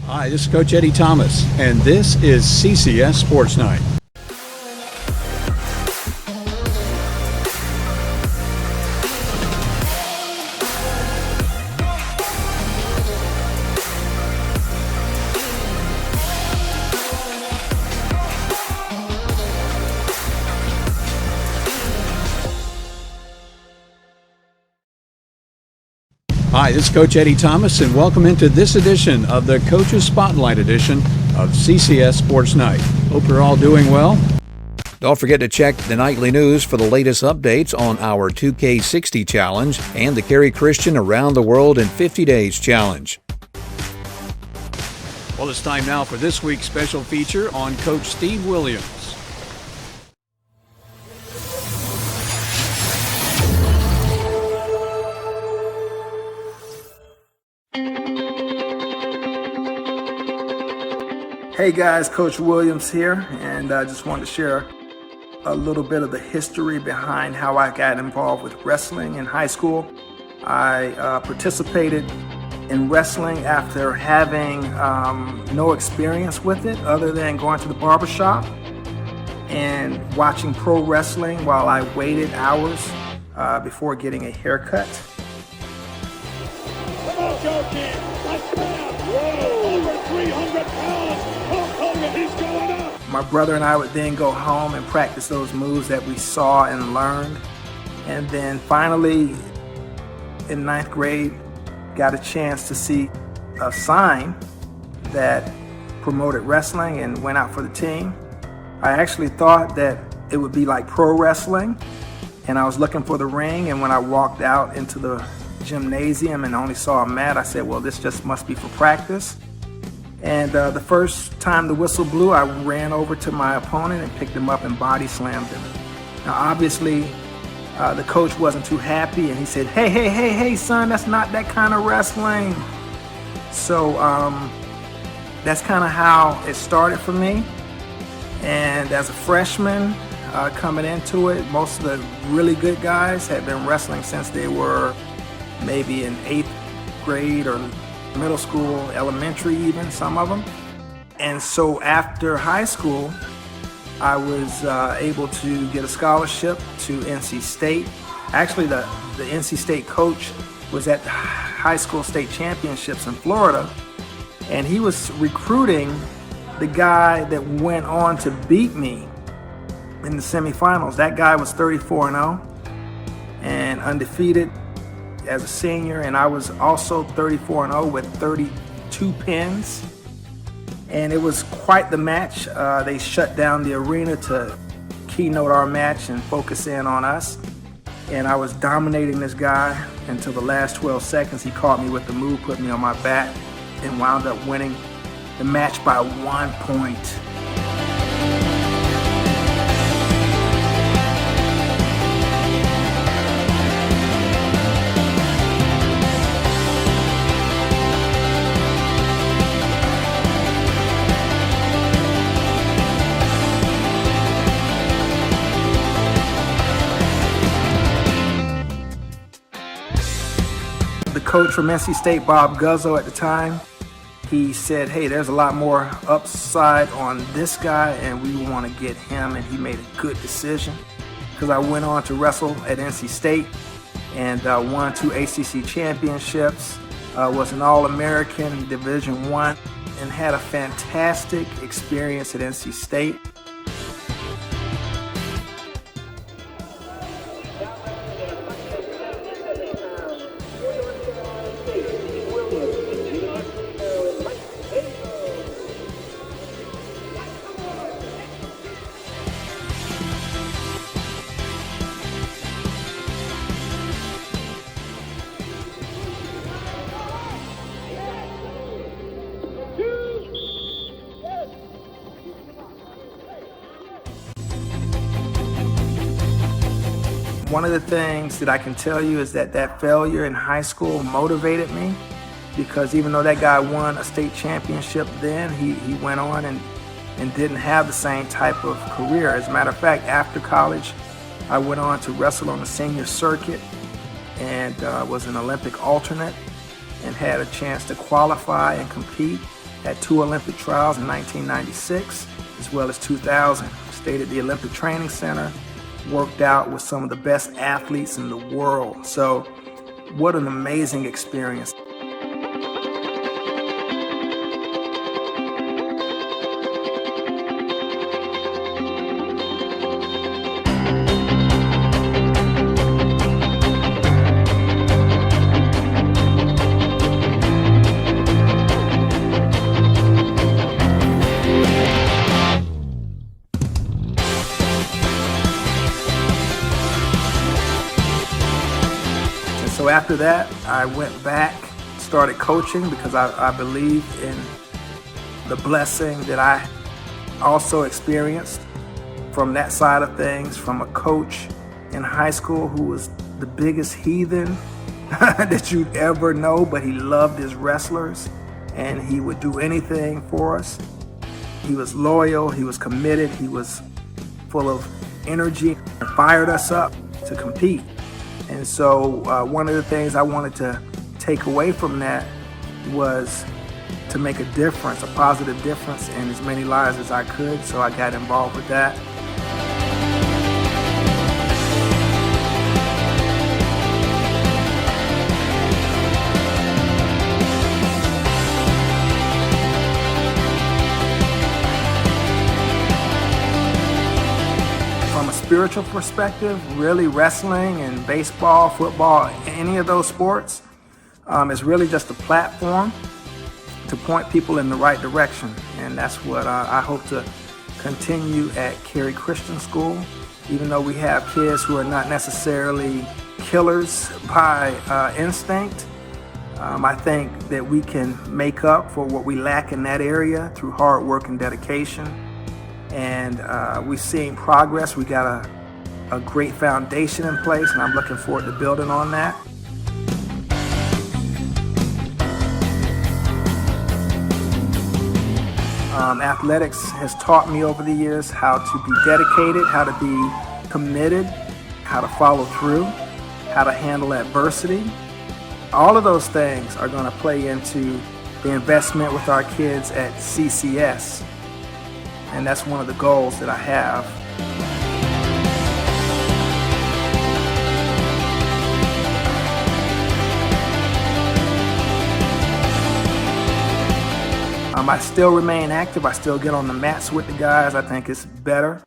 Hi, this is Coach Eddie Thomas, and this is CCS Sports Night. Hi, this is Coach Eddie Thomas, and welcome into this edition of the Coaches Spotlight edition of CCS Sports Night. Hope you're all doing well. Don't forget to check the nightly news for the latest updates on our 2K60 Challenge and the Carry Christian Around the World in 50 Days Challenge. Well, it's time now for this week's special feature on Coach Steve Williams. Hey guys, Coach Williams here, and I just wanted to share a little bit of the history behind how I got involved with wrestling in high school. I participated in wrestling after having no experience with it other than going to the barbershop and watching pro wrestling while I waited hours before getting a haircut. Come on, Joe Kid. Over 300 pounds. He's going up. My brother and I would then go home and practice those moves that we saw and learned. And then finally, in 9th grade, got a chance to see a sign that promoted wrestling and went out for the team. I actually thought that it would be like pro wrestling, and I was looking for the ring, and when I walked out into the gymnasium and only saw a mat, I said, well, this just must be for practice. And the first time the whistle blew, I ran over to my opponent and picked him up and body slammed him. Now, obviously, the coach wasn't too happy, and he said, hey, son, that's not that kind of wrestling. So that's kind of how it started for me. And as a freshman coming into it, most of the really good guys had been wrestling since they were maybe in 8th grade or middle school, elementary even, some of them. And so after high school, I was able to get a scholarship to NC State. Actually, the NC State coach was at the high school state championships in Florida, and he was recruiting the guy that went on to beat me in the semifinals. That guy was 34-0 and undefeated as a senior, and I was also 34-0 with 32 pins, and it was quite the match. They shut down the arena to keynote our match and focus in on us, and I was dominating this guy until the last 12 seconds. He caught me with the move, put me on my back, and wound up winning the match by 1 point. The coach from NC State, Bob Guzzo, at the time, he said, hey, there's a lot more upside on this guy, and we want to get him, and he made a good decision, because I went on to wrestle at NC State and won 2 ACC championships, was an All-American Division I, and had a fantastic experience at NC State. One of the things that I can tell you is that failure in high school motivated me, because even though that guy won a state championship then, he went on and didn't have the same type of career. As a matter of fact, after college, I went on to wrestle on the senior circuit and was an Olympic alternate. and had a chance to qualify and compete at 2 Olympic trials in 1996 as well as 2000. Stayed at the Olympic Training Center, worked out with some of the best athletes in the world. So what an amazing experience. So after that, I went back, started coaching because I believe in the blessing that I also experienced from that side of things, from a coach in high school who was the biggest heathen that you'd ever know, but he loved his wrestlers and he would do anything for us. He was loyal, he was committed, he was full of energy and fired us up to compete. And so one of the things I wanted to take away from that was to make a difference, a positive difference in as many lives as I could. So I got involved with that. Spiritual perspective, really wrestling and baseball, football, any of those sports is really just a platform to point people in the right direction. And that's what I hope to continue at Cary Christian School. Even though we have kids who are not necessarily killers by instinct, I think that we can make up for what we lack in that area through hard work and dedication. And we've seen progress. We got a great foundation in place, and I'm looking forward to building on that. Athletics has taught me over the years how to be dedicated, how to be committed, how to follow through, how to handle adversity. All of those things are going to play into the investment with our kids at CCS. And that's one of the goals that I have. I still remain active. I still get on the mats with the guys. I think it's better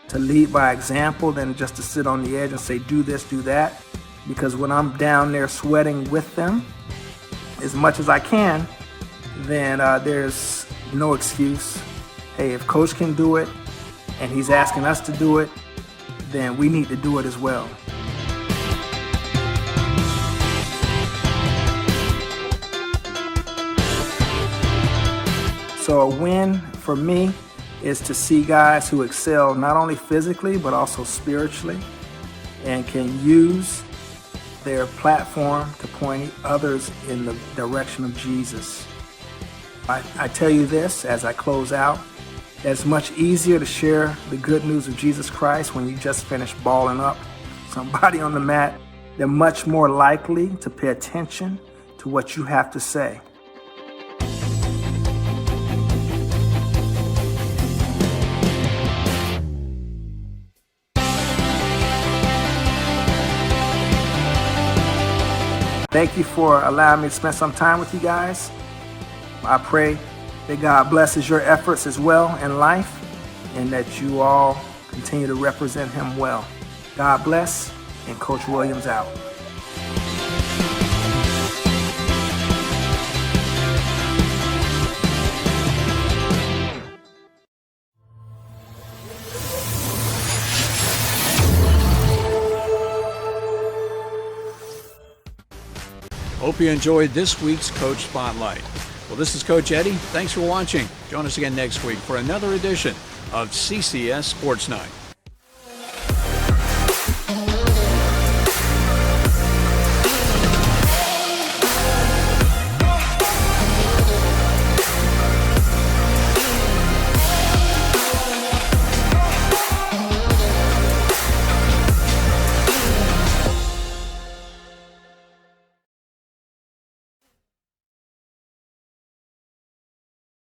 to lead by example than just to sit on the edge and say, do this, do that. Because when I'm down there sweating with them as much as I can, then there's no excuse. Hey, if coach can do it and he's asking us to do it, then we need to do it as well. So a win for me is to see guys who excel not only physically but also spiritually and can use their platform to point others in the direction of Jesus. I tell you this as I close out, it's much easier to share the good news of Jesus Christ when you just finished balling up somebody on the mat. They're much more likely to pay attention to what you have to say. Thank you for allowing me to spend some time with you guys. I pray that God blesses your efforts as well in life and that you all continue to represent Him well. God bless, and Coach Williams out. Hope you enjoyed this week's Coach Spotlight. Well, this is Coach Eddie. Thanks for watching. Join us again next week for another edition of CCS Sports Night.